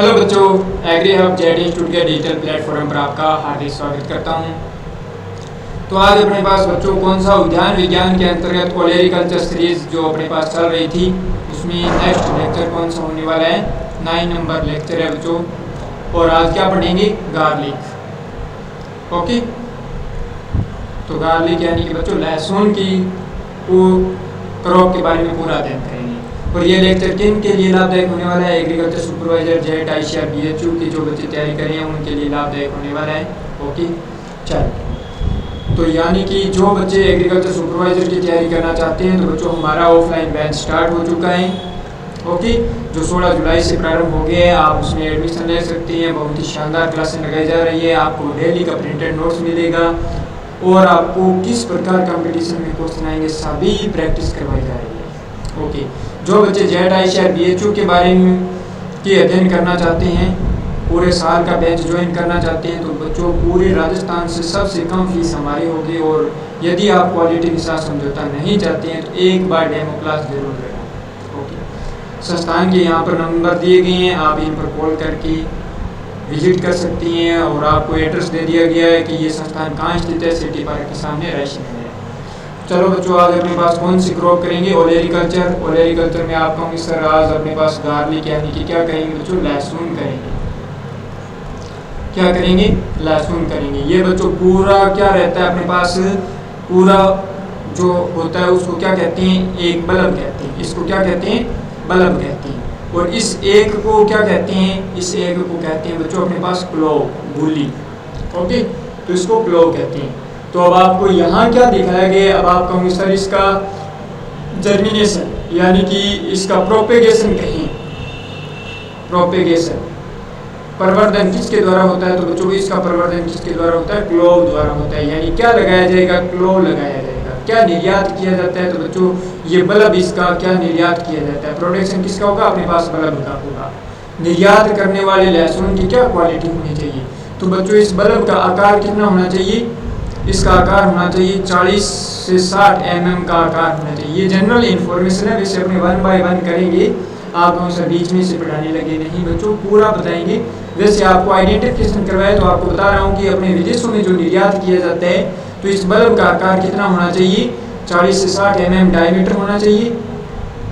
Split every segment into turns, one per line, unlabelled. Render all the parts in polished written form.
Hello बच्चों, agree hub Z institute के digital platform पर आपका हार्दिक स्वागत करता हूं। तो आज अपने पास बच्चों कौन सा उद्यान विज्ञान के अंतर्गत ओलेरिकल्चर सीरीज जो अपने पास चल रही थी उसमें नेक्स्ट लेक्चर कौन सा होने वाला है। 9 नंबर लेक्चर है बच्चों। और आज क्या पढ़ेंगे? गार्लिक। ओके, तो गार्लिक यानी कि बच्चों लहसुन की क्रॉप के बारे में पूरा अध्ययन करेंगे। और ये लेक्चर किन के लिए लाभदायक होने वाला है? Agriculture supervisor Z ICR BHU के जो बच्चे तैयारी कर रहे हैं उनके लिए लाभदायक होने वाला है। ओके, चलो, तो यानी कि जो बच्चे एग्रीकल्चर सुपरवाइजर की तैयारी करना चाहते हैं तो बच्चों हमारा ऑफलाइन बैच स्टार्ट हो चुका है। ओके, जो 16 जुलाई से प्रारंभ हो गया है, आप उसमें एडमिशन ले सकते हैं। बहुत ही शानदार क्लासें लगाई जा रही है, आपको डेली का प्रिंटेड नोट्स मिलेगा और आपको किस प्रकार कंपटीशन में क्वेश्चन आएंगे सभी प्रैक्टिस करवाई जा रही है। ओके, जो बच्चे जेड आईसीआर बीएचयू के बारे में की अध्ययन करना चाहते हैं, पूरे साल का बैच ज्वाइन करना चाहते हैं तो बच्चों पूरे राजस्थान से सबसे कम फीस हमारी होगी। और यदि आप क्वालिटी के साथ समझौता नहीं चाहते हैं तो एक बार डेमो क्लास जरूर लेना। ओके, संस्थान के यहाँ पर नंबर दिए गए हैं, आप इन पर कॉल करके विजिट कर सकती हैं। और आपको एड्रेस दे दिया गया है कि ये संस्थान कहाँ स्थित है, सिटी पार्क के सामने रायसी में है। चलो बच्चों, आज अपने पास कौन सी क्रॉप करेंगे? ओलेरिकल्चर। ओलेरिकल्चर में आप कहोंगे सर आज अपने पास गार्लिक यानी कि क्या करेंगे बच्चों? लहसुन करेंगे। क्या करेंगे? लहसुन करेंगे। ये बच्चों पूरा क्या रहता है अपने पास, पूरा जो होता है उसको क्या कहते हैं? एक बल्ब कहते हैं। इसको क्या कहते हैं? बल्ब कहते हैं। और इस एक को क्या कहते हैं? इस एक को कहते हैं बच्चों अपने पास क्लोव, गुली। ओके, तो इसको क्लोव कहते हैं। तो अब आपको यहाँ क्या दिखाया गया? अब आप कहोगे सर इसका जर्मिनेशन यानी कि इसका प्रोपेगेशन कहीं, प्रोपेगेशन प्रवर्धन किसके द्वारा होता है? तो बच्चों इसका प्रवर्धन किसके द्वारा होता है? क्लोव द्वारा होता है। यानी क्या लगाया जाएगा? क्लोव लगाया जाएगा। क्या निर्यात किया जाता है? तो बच्चों ये बल्ब इसका क्या निर्यात किया जाता है? प्रोडक्शन किसका होगा? अपने पास बल्ब का होगा। निर्यात करने वाले लहसुन की क्या क्वालिटी होनी चाहिए? तो बच्चों इस बल्ब का आकार कितना होना चाहिए? इसका आकार होना चाहिए 40 से 60 mm का आकार होना चाहिए। ये जनरल इन्फॉर्मेशन है, वैसे अपने 1 बाय 1 करेंगे। आप कौन सा बीच में से पढ़ाने लगे नहीं बच्चों, पूरा बताएंगे। वैसे आपको आइडेंटिफिकेशन करवाए तो आपको बता रहा हूँ कि अपने विदेशों में जो निर्यात किया जाता है तो इस बल्ब का आकार कितना होना चाहिए? 40 से 60 mm डायमीटर होना चाहिए,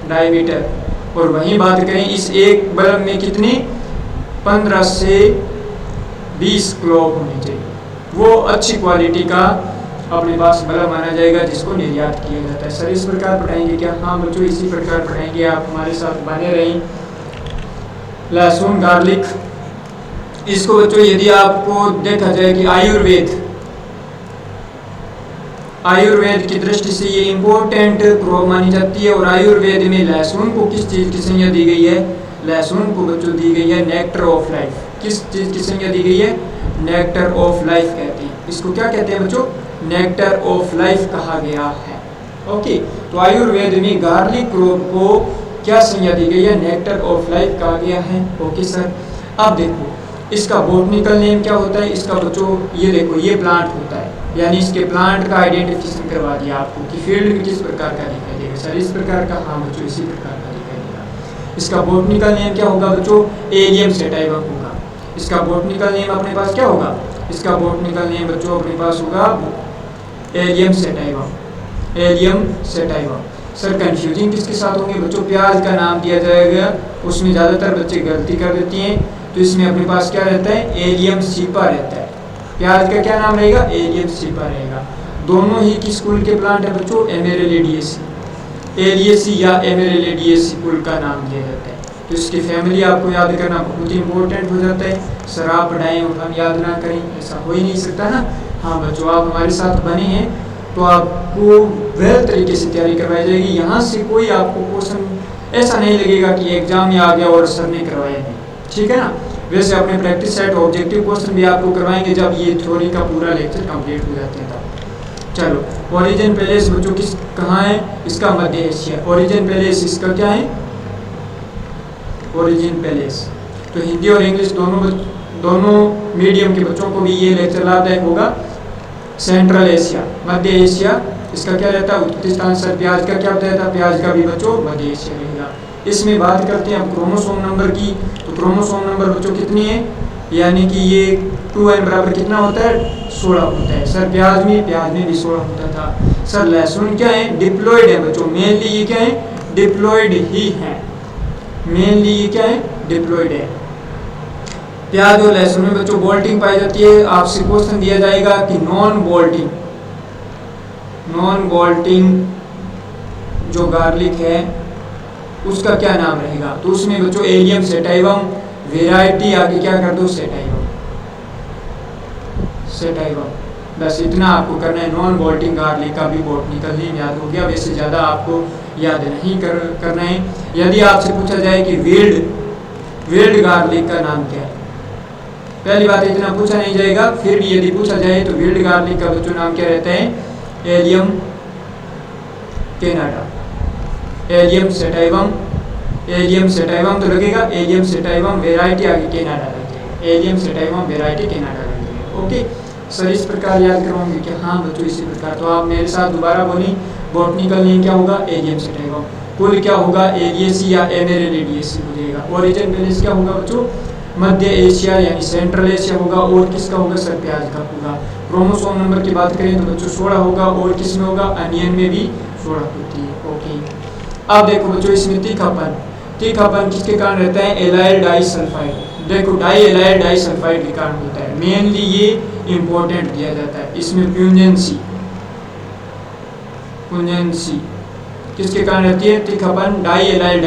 डायमीटर। और वहीं बात करें इस एक बल्ब में कितने? 15 से 20 क्लोव होने चाहिए। वो अच्छी क्वालिटी का अपने पास बल्ब माना जाएगा जिसको निर्यात किया जाता है। सर इस प्रकार पढ़ाएंगे क्या? हाँ बच्चों, इसी प्रकार पढ़ाएंगे। आप हमारे साथ बने रहें। लहसुन, गार्लिक, इसको बच्चों यदि आपको देखा जाए कि आयुर्वेद की दृष्टि से ये इम्पोर्टेंट क्रॉप मानी जाती है। और आयुर्वेद में लहसुन को किस चीज़ की संज्ञा दी गई है? लहसुन को बच्चों दी गई है नेक्टर ऑफ लाइफ। किस चीज़ की संज्ञा दी गई है? नेक्टर ऑफ लाइफ कहते हैं। इसको क्या कहते हैं बच्चों? नेक्टर ऑफ लाइफ कहा गया है। ओके, तो आयुर्वेद में गार्लिक क्रॉप को क्या संज्ञा दी गई है? नेक्टर ऑफ लाइफ कहा गया है। ओके सर, अब देखो इसका बॉटनिकल नेम क्या होता है? इसका बच्चों ये देखो, ये प्लांट होता है, यानी इसके प्लांट का आइडेंटिफिकेशन करवा दिया आपको कि फील्ड में किस प्रकार का दिखाई देगा। सर इस प्रकार का? हाँ बच्चों, इसी प्रकार का दिखाई देगा। इसका बॉटनिकल नेम क्या होगा बच्चों? एलियम सेटाइवम होगा। इसका बॉटनिकल नेम अपने पास क्या होगा? इसका बॉटनिकल नेम बच्चों अपने पास होगा allium sativum, allium sativum. Sir confusing किसके साथ होंगे बच्चों? प्याज का नाम दिया जाएगा, उसमें ज़्यादातर बच्चे गलती कर देती हैं। तो इसमें अपने पास क्या रहता है? एलियम सीपा रहता है। प्याज का क्या नाम रहेगा? एलियम सीपा रहेगा। दोनों ही किस कुल के प्लांट है बच्चों? एमेरेलिडिएसी, एलियेसी या एमेरेलिडिएसी कुल का नाम दिया जाता है। तो इसकी फैमिली आपको याद करना बहुत ही इंपॉर्टेंट हो जाता है। सर आप पढ़ाएं और हम याद ना करें, ऐसा हो ही नहीं सकता ना। हाँ बच्चों, आप हमारे साथ बने हैं तो आपको वेल तरीके से तैयारी करवाई जाएगी। यहाँ से कोई आपको क्वेश्चन ऐसा नहीं लगेगा कि एग्जाम में आ गया और सर ने करवाया नहीं, ठीक है ना। वैसे अपने प्रैक्टिस सेट ऑब्जेक्टिव क्वेश्चन भी आपको करवाएंगे जब ये थ्योरी का पूरा लेक्चर कंप्लीट हो जाते हैं तब। चलो, ओरिजिन पैलेस बच्चों किस कहाँ है? इसका मध्य एशिया। ओरिजिन पैलेस इसका क्या है? Origin palace. तो हिंदी और इंग्लिश दोनों मीडियम के बच्चों को भी ये लेक्चर लाभदायक होगा। सेंट्रल एशिया, मध्य एशिया, इसका क्या रहता है? उत्तराखंड। सर प्याज का क्या बताया था? प्याज का भी बच्चों मध्य एशिया रहेगा। इसमें बात करते हैं अब क्रोमोसोम नंबर की। तो क्रोमोसोम नंबर बच्चों कितनी है, यानी कि ये 2n बराबर कितना होता है, 16 होता है। सर प्याज में भी 16 होता था। सर लहसुन क्या है, डिप्लॉइड है बच्चों, मेनली ये क्या है, डिप्लॉइड ही है, मेनली ये क्या है, डिप्लॉइड है। प्याज और लहसुन में बच्चों बोल्टिंग पाई जाती है। आपसे क्वेश्चन दिया जाएगा कि नॉन बोल्टिंग जो गार्लिक है उसका क्या नाम रहेगा। तो उसमें बच्चों एलियम सेटाइवम, वेराइटी आगे क्या कर दो, सेटाइवम। बस इतना आपको करना है। नॉन बोल्टिंग गार्लिक का भी बॉटनिकल नेम याद हो गया, वैसे ज़्यादा आपको याद नहीं करना है। यदि आपसे पूछा जाए कि विल्ड गार्लिक का नाम क्या है, पहली बात इतना पूछा नहीं जाएगा, फिर भी यदि पूछा जाए तो विल्ड गार्लिक का बच्चों नाम क्या रहता है, एलियम कैनाडा, एलियम सेटाइवम तो लगेगा, एलियम सेटाइवम वेराइटी आगे कैनाडा लगती है, एलियम सेटाइवम वेराइटी कैनाडा लगती है। ओके सर, इस प्रकार याद करवाऊंगी कि हाँ बच्चों इसी प्रकार। तो आप मेरे साथ दोबारा बोली, बॉटनिकल नेम क्या होगा, एलियम सेटाइवम। कुल क्या होगा, एलियेसी या एमेरिलिडियेसी हो जाएगा। ओरिजिन प्लेस क्या होगा बच्चों, मध्य एशिया यानी सेंट्रल एशिया होगा। और किसका होगा, सर प्याज का होगा। क्रोमोसोम नंबर की बात करें तो बच्चों 16 होगा, और किस में होगा, अनियन में भी 16 होती है। ओके अब देखो बच्चों इसमें तीखापन किसके कारण रहता है, एलाइल डाइसल्फाइड। देखो डाई एलाइल डाइसल्फाइड के कारण होता है, मेनली ये इंपॉर्टेंट दिया जाता है। इसमें प्यूजेंसी किसके कारण रहती है, तीखापन, डाई एलाइल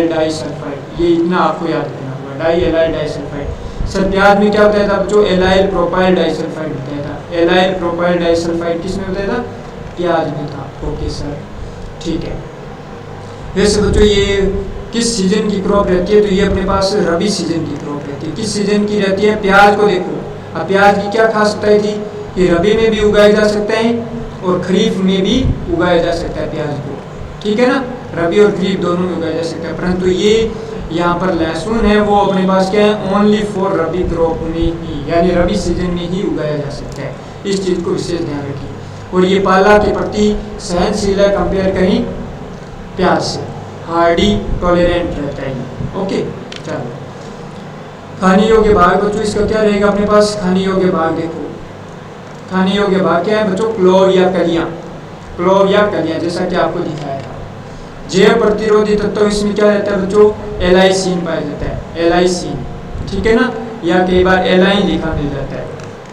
डाइसल्फाइड, ये इतना आपको याद करना होगा, डाई एलाइल डाइसल्फाइड। सर प्याज में क्या बताया था बच्चों, एलाइल प्रोपाइल डाइसल्फाइड बताया था। एलाइल प्रोपाइल डाइसल्फाइड किस में बताया था, प्याज में था। ओके सर ठीक है। वैसे बच्चों ये किस सीजन की क्रॉप रहती है, तो ये अपने पास रबी सीजन की क्रॉप रहती है। किस सीजन की रहती है, प्याज को देखो, अब प्याज की क्या खासियत थी कि रबी में भी उगाया जा सकता है और खरीफ में भी उगाया जा सकता है प्याज को, ठीक है ना, रबी और खरीफ दोनों में उगाया जा सकता है। परंतु ये यहाँ पर लहसुन है वो अपने पास क्या है, ओनली फॉर रबी क्रॉप में ही, यानी रबी सीजन में ही उगाया जा सकता है। इस चीज़ को विशेष ध्यान रखिए। और ये पाला के प्रति सहनशील है, कंपेयर कहीं प्याज से, हार्डी टॉलरेंट रहता है। ओके चलो, खाने योग्य भाग बच्चों इसका क्या रहेगा अपने पास, खाने योग्य भाग देखो, खाने योग्य भाग क्या है बच्चों, क्लोव या कलियां, जैसा कि आपको दिखाया था। जैव प्रतिरोधी तत्व इसमें क्या रहता है बच्चों, एलाइसिन पाया जाता है, एलाइसिन, ठीक है ना, या कई बार एलाइन लिखा मिल जाता है,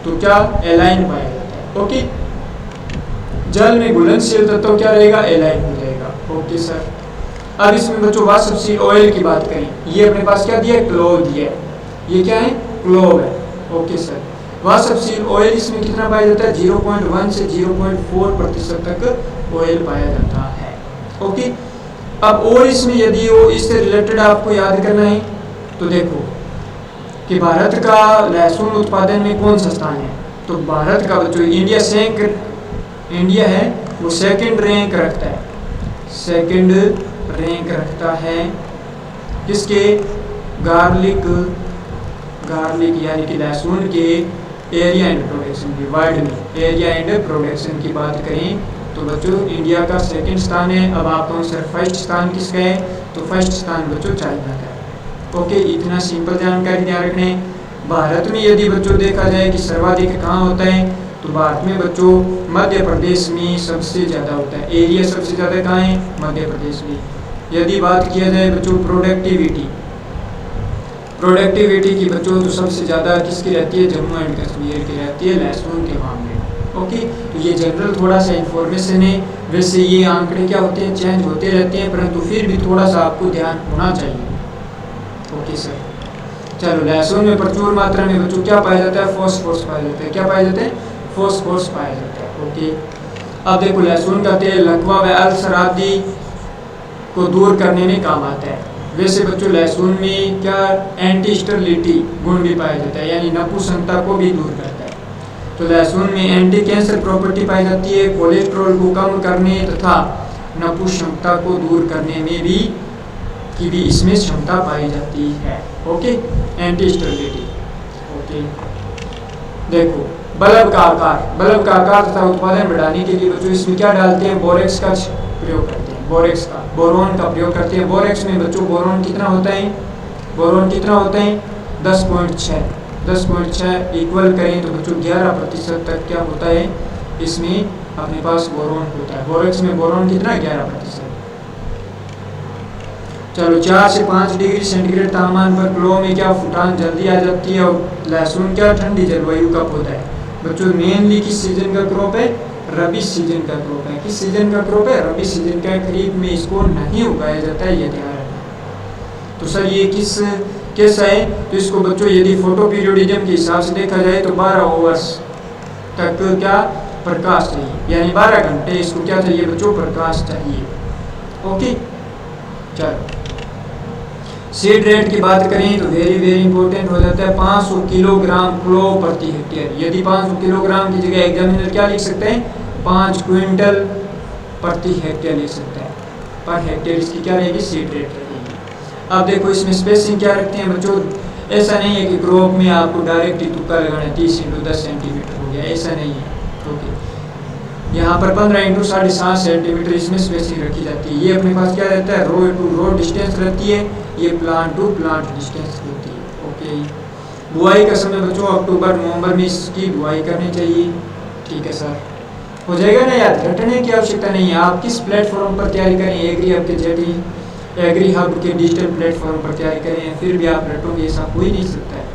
तो क्या एलाइन पाया जाता है। ओके जल में घुलनशील तत्व क्या रहेगा, एलाइन हो जाएगा। ओके सर, अब इसमें बच्चों वासपशील ऑयल की बात करें, ये अपने पास क्या दिया है, क्लोव दिया है, ये क्या है, क्लोव है। ओके सर, वासपशील ऑयल इसमें कितना पाया जाता है, 0.1 से 0.4% तक ऑयल पाया जाता है। ओके अब और इसमें यदि वो इससे रिलेटेड आपको याद करना है तो देखो कि भारत का लहसुन उत्पादन में कौन सा स्थान है, तो भारत का बच्चों इंडिया है वो सेकंड रैंक रखता है, सेकंड रैंक रखता है किसके, गार्लिक यानी कि लहसुन के एरिया एंड प्रोडक्शन की, वर्ल्ड में एरिया एंड प्रोडक्शन की बात करें तो बच्चों इंडिया का सेकंड स्थान है। अब आप कौन सर फर्स्ट स्थान किसका है, तो फर्स्ट स्थान बच्चों चाइना का है। ओके इतना सिंपल जानकारी ध्यान रखना है। भारत में यदि बच्चों देखा जाए कि सर्वाधिक कहाँ होता है, तो भारत में बच्चों मध्य प्रदेश में सबसे ज़्यादा होता है, एरिया सबसे ज़्यादा कहाँ है, मध्य प्रदेश में। यदि बात किया जाए बच्चों प्रोडक्टिविटी की बच्चों तो सबसे ज़्यादा किसकी रहती है, जम्मू एंड कश्मीर की रहती है लहसुन के मामले में। ओके तो ये जनरल थोड़ा सा इन्फॉर्मेशन है, वैसे ये आंकड़े क्या होते हैं, चेंज होते रहते हैं, परंतु फिर भी थोड़ा सा आपको ध्यान होना चाहिए। ओके सर चलो, लहसुन में प्रचुर मात्रा में बच्चों क्या पाया जाता है, फॉस्फोरस पाया जाता है, क्या पाया जाता है, फॉस्फोरस पाया जाता है। ओके अब देखो लहसुन का तेल लकवा व अल्सर आदि को दूर करने में काम आता है। वैसे बच्चों लहसुन में क्या एंटी स्टेरिलिटी गुण भी पाया जाता है, यानी नपुंसकता को भी दूर करता है। तो लहसुन में एंटी कैंसर प्रॉपर्टी पाई जाती है, कोलेस्ट्रॉल को कम करने तथा नपुंसकता को दूर करने में भी इसमें क्षमता पाई जाती है। Okay anti sterility. ओके देखो बल्ब का आकार तथा उत्पादन बढ़ाने के लिए बच्चों इसमें क्या डालते हैं, बोरेक्स का प्रयोग करते हैं, बोरेक्स का। बोरोन का प्रयोग करते हैं। बोरेक्स में बच्चों बोरोन कितना होता है, बोरोन कितना होता है 10.6, 10.6 इक्वल करें तो बच्चों 11% तक क्या होता है इसमें अपने पास बोरोन होता है। बोरेक्स में बोरोन कितना 11%। चलो 4 से 5 डिग्री सेंटीग्रेड तापमान पर ग्लो में क्या फुटान जल्दी आ जाती है। और लहसुन क्या ठंडी जलवायु का पौधा है बच्चों। मेनली किस सीजन का क्रॉप है, रबी सीजन का क्रॉप है। किस सीजन का क्रॉप है, रबी सीजन का। खरीफ में इसको नहीं उगाया जाता है, ये ध्यान रखना। तो सर ये किस कैसा है, तो इसको बच्चों यदि फोटो पीरियोडिज्म के हिसाब से देखा जाए तो 12 ओवर्स तक क्या प्रकाश चाहिए, यानी 12 घंटे इसको क्या चाहिए बच्चों, प्रकाश चाहिए। ओके चलो सीड रेट की बात करें तो वेरी इंपॉर्टेंट हो जाता है 500 किलोग्राम क्लो प्रति हेक्टेयर। यदि 500 किलोग्राम की जगह एग्जामिनर क्या लिख सकते हैं 5 क्विंटल प्रति हेक्टेयर लिख सकते हैं। पर हेक्टेयर इसकी क्या रहेगी, सीड रेट रहेगी। अब देखो इसमें स्पेसिंग क्या रखते हैं बच्चों। ऐसा नहीं है कि क्रॉप में आपको डायरेक्ट ही तुक्का लगाना 30 × 10 सेंटीमीटर हो गया, ऐसा नहीं है। ओके यहाँ पर 15 × 7.5 सेंटीमीटर इसमें स्पेसिंग रखी जाती है। ये अपने पास क्या रहता है, रो टू रो डिस्टेंस रहती है, ये प्लांट टू प्लांट डिस्टेंस रहती है। ओके बुआई का समय बच्चों अक्टूबर नवंबर में इसकी बुआई करनी चाहिए। ठीक है सर, हो जाएगा ना याद, रटने की आवश्यकता नहीं है। आप किस प्लेटफॉर्म पर तैयारी करें, एग्री हब के जेडी एग्री हब के डिजिटल प्लेटफॉर्म पर तैयारी करें, फिर भी आप रटोगे ऐसा हो ही नहीं सकता है।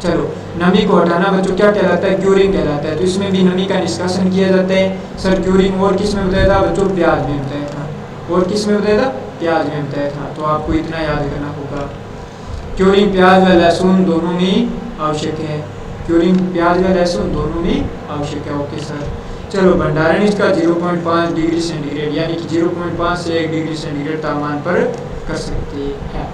चलो नमी को हटाना बच्चों क्या कहलाता है, क्यूरिंग कहलाता है। तो इसमें भी नमी का निष्कासन किया जाता है। सर क्यूरिंग और किस में बताया था बच्चों, प्याज में बताया था। और किस में बताया था, प्याज में बताया था। तो आपको इतना याद करना होगा, क्यूरिंग प्याज व लहसुन दोनों में आवश्यक है। क्यूरिंग प्याज व लहसुन दोनों में आवश्यक है। ओके सर चलो भंडारण इसका 0.5 डिग्री सेंटीग्रेड यानी कि 0.5 से 1 डिग्री सेंटीग्रेड तापमान पर कर सकते हैं।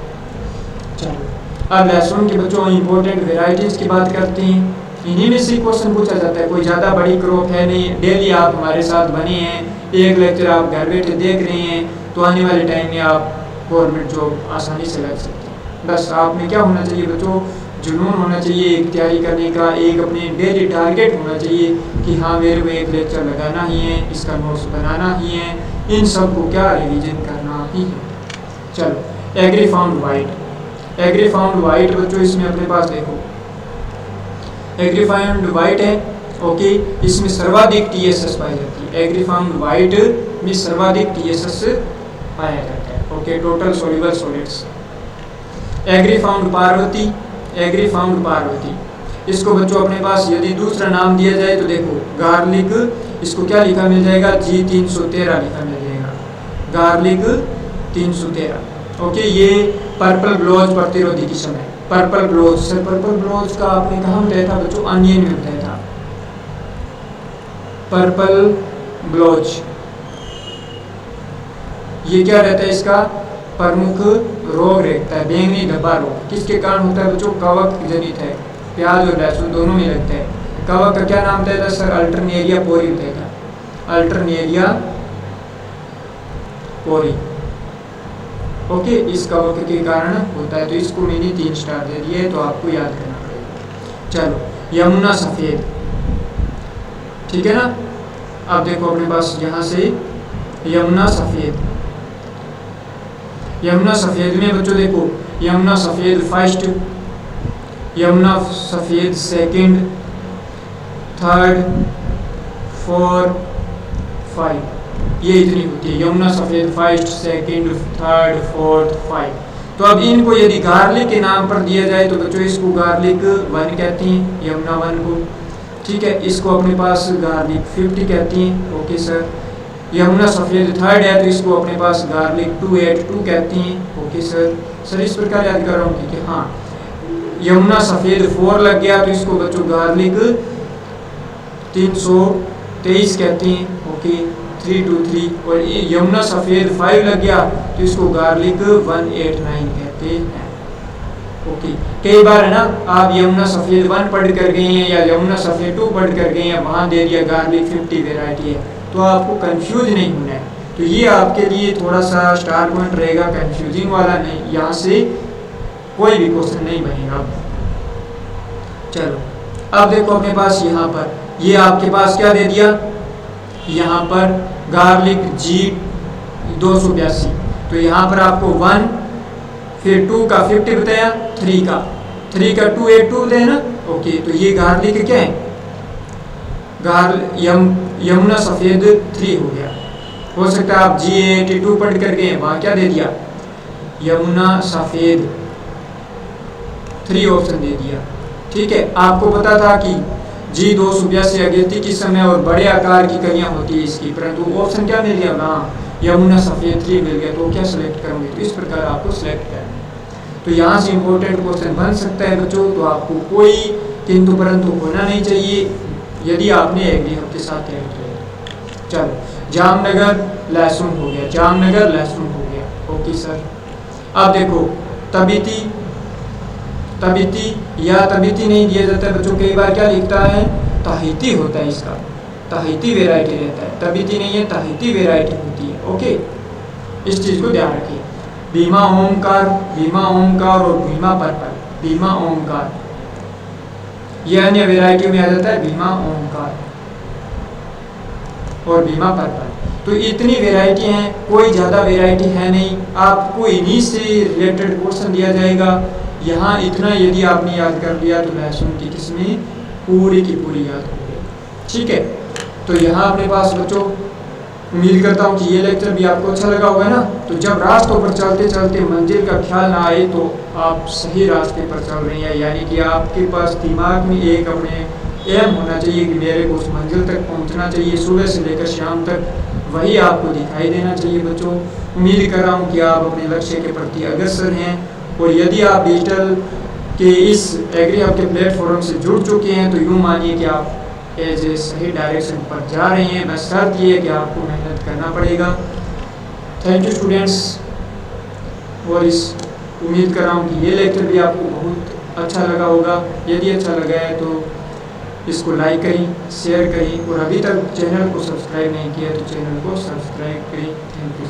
चलो अब लहसुन के बच्चों इंपॉर्टेंट वेराइटीज़ की बात करते हैं। इन्हीं में से क्वेश्चन पूछा जाता है, कोई ज़्यादा बड़ी क्रॉप है नहीं। डेली आप हमारे साथ बने हैं, एक लेक्चर आप घर बैठे देख रहे हैं, तो आने वाले टाइम में आप गवर्नमेंट जॉब आसानी से लग सकते हैं। बस आप में क्या होना चाहिए बच्चों, जुनून होना चाहिए एक तैयारी करने का, एक अपने डेली टारगेट होना चाहिए कि हाँ मेरे को एक लेक्चर लगाना ही है, इसका नोट्स बनाना ही है, इन सब को क्या रिवीजन करना ही है। चलो Agrifound white, Agrifound white बच्चों इसमें अपने पास देखो एग्री फाउंड वाइट है। ओके इसमें सर्वाधिक टीएसएस पाई जाती है। एग्री फाउंड वाइट में सर्वाधिक टीएसएस पाया जाता है। Okay total soluble solids. Agrifound Parvati, Agrifound Parvati इसको बच्चों अपने पास यदि दूसरा नाम दिया जाए तो देखो गार्लिक, इसको क्या लिखा मिल जाएगा, G313 लिखा मिल जाएगा, गार्लिक 313। ओके ये पर्पल ब्लोज प्रतिरोधी किस्म है। Purple blotch, sir purple blotch का आपने कहाँ बताया था बच्चों, अनियन में बताया था। पर्पल ब्लोज ये क्या रहता है, इसका प्रमुख रोग रहता है बैंगनी धब्बा रोग। किसके कारण होता है बच्चों, कवक जनित है। प्याज और लहसुन दोनों में लगता है। कवक का क्या नाम बताया था सर, अल्टरनेरिया पोरी बताया था, अल्टरनेरिया पोरी। ओके इस कवक के कारण होता है, तो इसको मैंने 3 स्टार दे दिए, तो आपको याद करना पड़ेगा। चलो यमुना सफ़ेद, ठीक है ना। अब देखो अपने पास यहाँ से यमुना सफ़ेद, यमुना सफ़ेद में बच्चों देखो यमुना सफ़ेद फर्स्ट, यमुना सफ़ेद सेकंड, थर्ड, 4, 5, ये इतनी होती है यमुना सफ़ेद फर्स्ट, सेकंड, थर्ड, फोर्थ, 5। तो अब इनको यदि गार्लिक के नाम पर दिया जाए तो बच्चों इसको गार्लिक 1 कहती हैं, यमुना 1 को। ठीक है इसको अपने पास गार्लिक 50 कहती हैं। ओके सर यमुना सफ़ेद थर्ड है तो इसको अपने पास गार्लिक 282 कहती हैं। ओके सर इस प्रकार याद कर रहा हूँ कि हाँ यमुना सफ़ेद 4 लग गया तो इसको बच्चों गार्लिक 323 कहती हैं। ओके 323। और यमुना सफ़ेद 5 लग गया तो इसको गार्लिक 189 कहते हैं। ओके कई बार है ना आप यमुना सफ़ेद 1 पढ़ कर गए हैं या यमुना सफ़ेद 2 पढ़ कर गए हैं, वहाँ दे दिया गार्लिक 50 वेराइटी है, तो आपको कंफ्यूज नहीं होना है। तो ये आपके लिए थोड़ा सा स्टार पॉइंट रहेगा, कंफ्यूजिंग वाला नहीं, यहाँ से कोई भी क्वेश्चन नहीं बनेगा। चलो अब देखो अपने पास यहाँ पर ये आपके पास क्या दे दिया, यहाँ पर गार्लिक G 282। तो यहाँ पर आपको 1 फिर 2 का 50 बताया, 3 का 282 बताया ना। ओके, तो ये गार्लिक क्या है, यमुना सफ़ेद 3 हो गया। हो सकता है आप G82 पढ़ कर गए, वहाँ क्या दे दिया, यमुना सफ़ेद 3 ऑप्शन दे दिया। ठीक है, आपको पता था कि G282 अगेती किस्म है और बड़े आकार की कलियाँ होती है इसकी, परंतु ऑप्शन क्या मिल गया, वहाँ यमुना सफ़ेद 3 मिल गया। तो क्या सेलेक्ट करोगे, तो इस प्रकार आपको सेलेक्ट करना है। तो यहाँ से इम्पोर्टेंट क्वेश्चन बन सकता है बच्चों, तो आपको कोई किंतु परंतु होना नहीं चाहिए यदि आपने एग्री हब के साथ तैयार किया। चलो, जामनगर लहसुन हो गया, जामनगर लहसुन हो गया। ओके सर, अब देखो तबीती या तबीती नहीं दिया जाता है बच्चों, कई बार क्या लिखता है, ताहिती होता है, इसका ताहिती वेराइटी रहता है, तबीती नहीं है, ताहिती वेराइटी होती है। ओके, इस चीज़ को ध्यान रखिए। भीमा ओमकार और भीमा पर्पल, भीमा ओमकार ये अन्य वेराइटी में आ जाता है, भीमा ओमकार और भीमा पर्पल। तो इतनी वेराइटी हैं, कोई ज़्यादा वेराइटी है नहीं, आपको इन्हीं से रिलेटेड क्वेश्चन दिया जाएगा। यहाँ इतना यदि आपने याद कर लिया तो लहसुन की किस्में पूरी की पूरी याद हो गई। ठीक है, तो यहाँ अपने पास बच्चों उम्मीद करता हूँ कि ये लेक्चर भी आपको अच्छा लगा होगा ना। तो जब रास्तों पर चलते चलते मंजिल का ख्याल ना आए तो आप सही रास्ते पर चल रहे हैं, यानी कि आपके पास दिमाग में एक अपने एम होना चाहिए कि मेरे को उस मंजिल तक पहुँचना चाहिए, सुबह से लेकर शाम तक वही आपको दिखाई देना चाहिए बच्चों। उम्मीद कर रहा हूँ कि आप अपने लक्ष्य के प्रति अग्रसर हैं, और यदि आप डिजिटल के इस एग्री हब के प्लेटफॉर्म से जुड़ चुके हैं तो यूँ मानिए कि आप एज ए सही डायरेक्शन पर जा रहे हैं। बस शर्त ये है कि आपको मेहनत करना पड़ेगा। थैंक यू स्टूडेंट्स, और इस उम्मीद कर रहा हूँ कि ये लेक्चर भी आपको बहुत अच्छा लगा होगा। यदि अच्छा लगा है तो इसको लाइक करें, शेयर करें, और अभी तक चैनल को सब्सक्राइब नहीं किया तो चैनल को सब्सक्राइब करें। Thank you.